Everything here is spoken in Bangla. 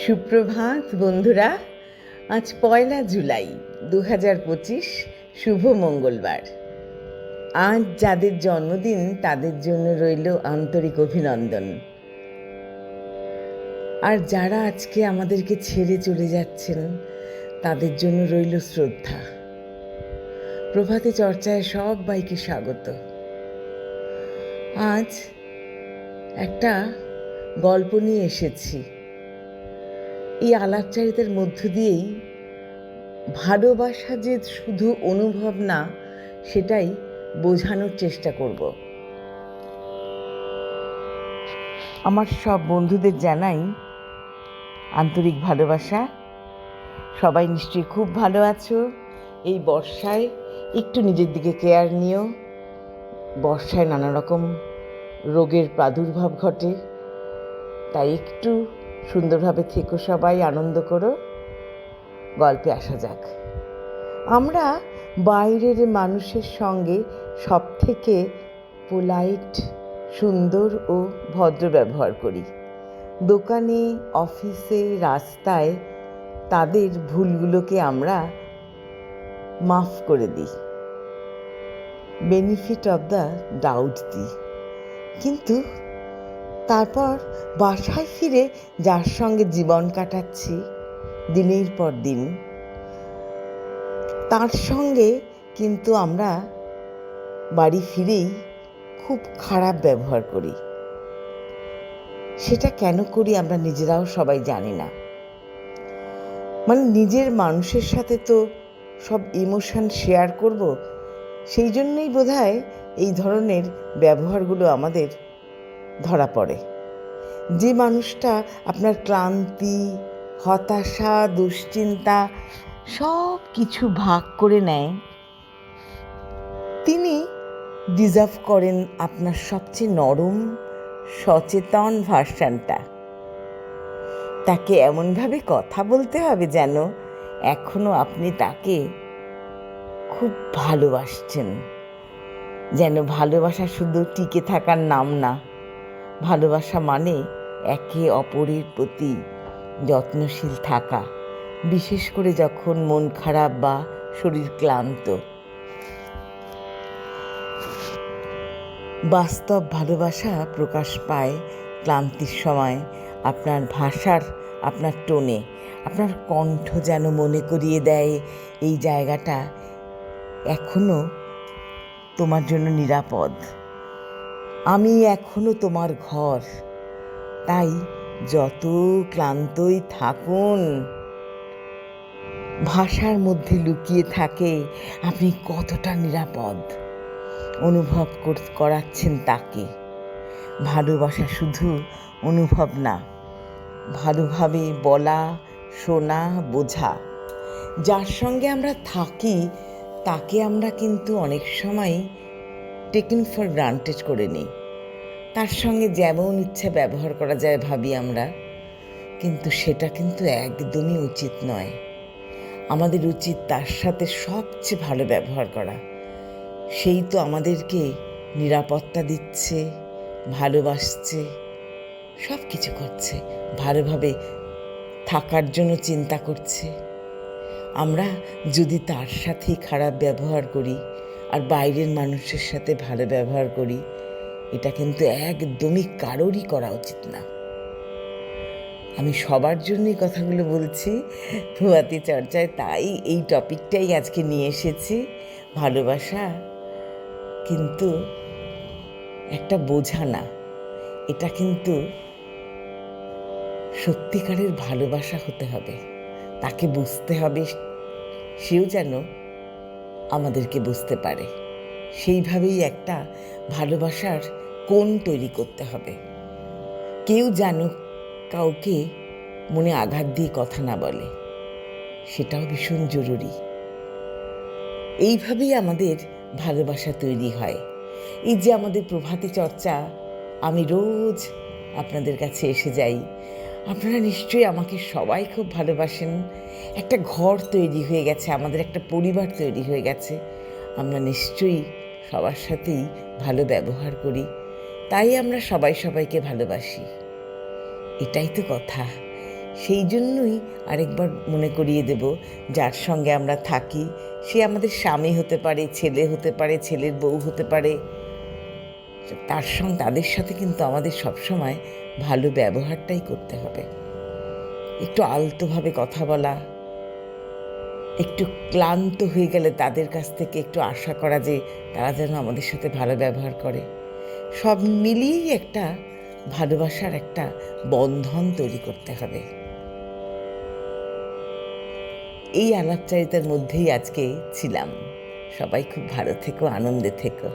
সুপ্রভাত বন্ধুরা। আজ 1 জুলাই 2025, শুভ মঙ্গলবার। আজ যাদের জন্মদিন তাদের জন্য রইল আন্তরিক অভিনন্দন। আর যারা আজকে আমাদেরকে ছেড়ে চলে যাচ্ছেন তাদের জন্য রইল শ্রদ্ধা। প্রভাতী চর্চায় সবাইকে স্বাগত। আজ একটা গল্প নিয়ে এসেছি। এই আলাপচারিতার মধ্য দিয়েই ভালোবাসা যে শুধু অনুভব না, সেটাই বোঝানোর চেষ্টা করব। আমার সব বন্ধুদের জানাই আন্তরিক ভালোবাসা। সবাই নিশ্চয়ই খুব ভালো আছো। এই বর্ষায় একটু নিজের দিকে কেয়ার নিও। বর্ষায় নানা রকম রোগের প্রাদুর্ভাব ঘটে, তাই একটু সুন্দরভাবে থেকো, সবাই আনন্দ করো। গল্পে আসা যাক। আমরা বাইরের মানুষের সঙ্গে সব থেকে পোলাইট, সুন্দর ও ভদ্র ব্যবহার করি। দোকানে, অফিসে, রাস্তায় তাদের ভুলগুলোকে আমরা মাফ করে দিই, বেনিফিট অফ দ্য ডাউট দিই। কিন্তু তারপর বাসায় ফিরে যার সঙ্গে জীবন কাটাচ্ছি দিনের পর দিন, তার সঙ্গে কিন্তু আমরা বাড়ি ফিরেই খুব খারাপ ব্যবহার করি। সেটা কেন করি আমরা নিজেরাও সবাই জানি না। নিজের মানুষের সাথে তো সব ইমোশন শেয়ার করব, সেই জন্যই বোধহয় এই ধরনের ব্যবহারগুলো আমাদের ধরা পড়ে। যে মানুষটা আপনার ক্লান্তি, হতাশা, দুশ্চিন্তা সব কিছু ভাগ করে নেয়, তিনি ডিজার্ভ করেন আপনার সবচেয়ে নরম, সচেতন ভার্সনটা। তাকে এমনভাবে কথা বলতে হবে যেন এখনো আপনি তাকে খুব ভালোবাসছেন, যেন ভালোবাসা শুধু টিকে থাকার নাম না। ভালোবাসা মানে একে অপরের প্রতি যত্নশীল থাকা, বিশেষ করে যখন মন খারাপ বা শরীর ক্লান্ত। বাস্তব ভালোবাসা প্রকাশ পায় ক্লান্তির সময়। আপনার ভাষার, আপনার টোনে, আপনার কণ্ঠ যেন মনে করিয়ে দেয় এই জায়গাটা এখনো তোমার জন্য নিরাপদ, আমি এখনো তোমার ঘর। তাই যত ক্লান্তই থাকুন, ভাষার মধ্যে লুকিয়ে থাকে আপনি কতটা নিরাপদ অনুভব করাচ্ছেন তাকে। ভালোবাসা শুধু অনুভব না, ভালোভাবে বলা, শোনা, বোঝা। যার সঙ্গে আমরা থাকি তাকে আমরা কিন্তু অনেক সময় টেকেন ফর গ্রান্টেড করে নিই। তার সঙ্গে যেমন ইচ্ছা ব্যবহার করা যায় ভাবি আমরা, কিন্তু সেটা কিন্তু একদমই উচিত নয়। আমাদের উচিত তার সাথে সবচেয়ে ভালো ব্যবহার করা। সেই তো আমাদেরকে নিরাপত্তা দিচ্ছে, ভালোবাসছে, সব কিছু করছে, ভালোভাবে থাকার জন্য চিন্তা করছে। আমরা যদি তার সাথে খারাপ ব্যবহার করি আর বাইরের মানুষের সাথে ভালো ব্যবহার করি, এটা কিন্তু একদমই কারোরই করা উচিত না। আমি সবার জন্যই কথাগুলো বলছি প্রভাতী চর্চায়, তাই এই টপিকটাই আজকে নিয়ে এসেছি। ভালোবাসা কিন্তু একটা বোঝা না, এটা কিন্তু সত্যিকারের ভালোবাসা হতে হবে। তাকে বুঝতে হবে, সেও যেন আমাদেরকে বুঝতে পারে। সেইভাবেই একটা ভালোবাসার কোণ তৈরি করতে হবে। কেউ যেন কাউকে মনে আঘাত দিয়ে কথা না বলে, সেটাও ভীষণ জরুরি। এইভাবেই আমাদের ভালোবাসা তৈরি হয়। এই যে আমাদের প্রভাতী চর্চা, আমি রোজ আপনাদের কাছে এসে যাই। আপনারা নিশ্চয়ই আমাকে সবাই খুব ভালোবাসেন। একটা ঘর তৈরি হয়ে গেছে, আমাদের একটা পরিবার তৈরি হয়ে গেছে। আমরা নিশ্চয়ই সবার সাথেই ভালো ব্যবহার করি, তাই আমরা সবাই সবাইকে ভালোবাসি। এটাই তো কথা। সেই জন্যই আরেকবার মনে করিয়ে দেব, যার সঙ্গে আমরা থাকি সে আমাদের স্বামী হতে পারে, ছেলে হতে পারে, ছেলের বউ হতে পারে, তাদের সাথে কিন্তু আমাদের সবসময় ভালো ব্যবহারটাই করতে হবে। একটু আলতোভাবে কথা বলা, একটু ক্লান্ত হয়ে গেলে তাদের কাছ থেকে একটু আশা করা যে তারা যেন আমাদের সাথে ভালো ব্যবহার করে, সব মিলিয়েই একটা ভালোবাসার একটা বন্ধন তৈরি করতে হবে। এই আলাপচারিতার মধ্যেই আজকে ছিলাম। সবাই খুব ভালো থেকো, আনন্দে থেকো।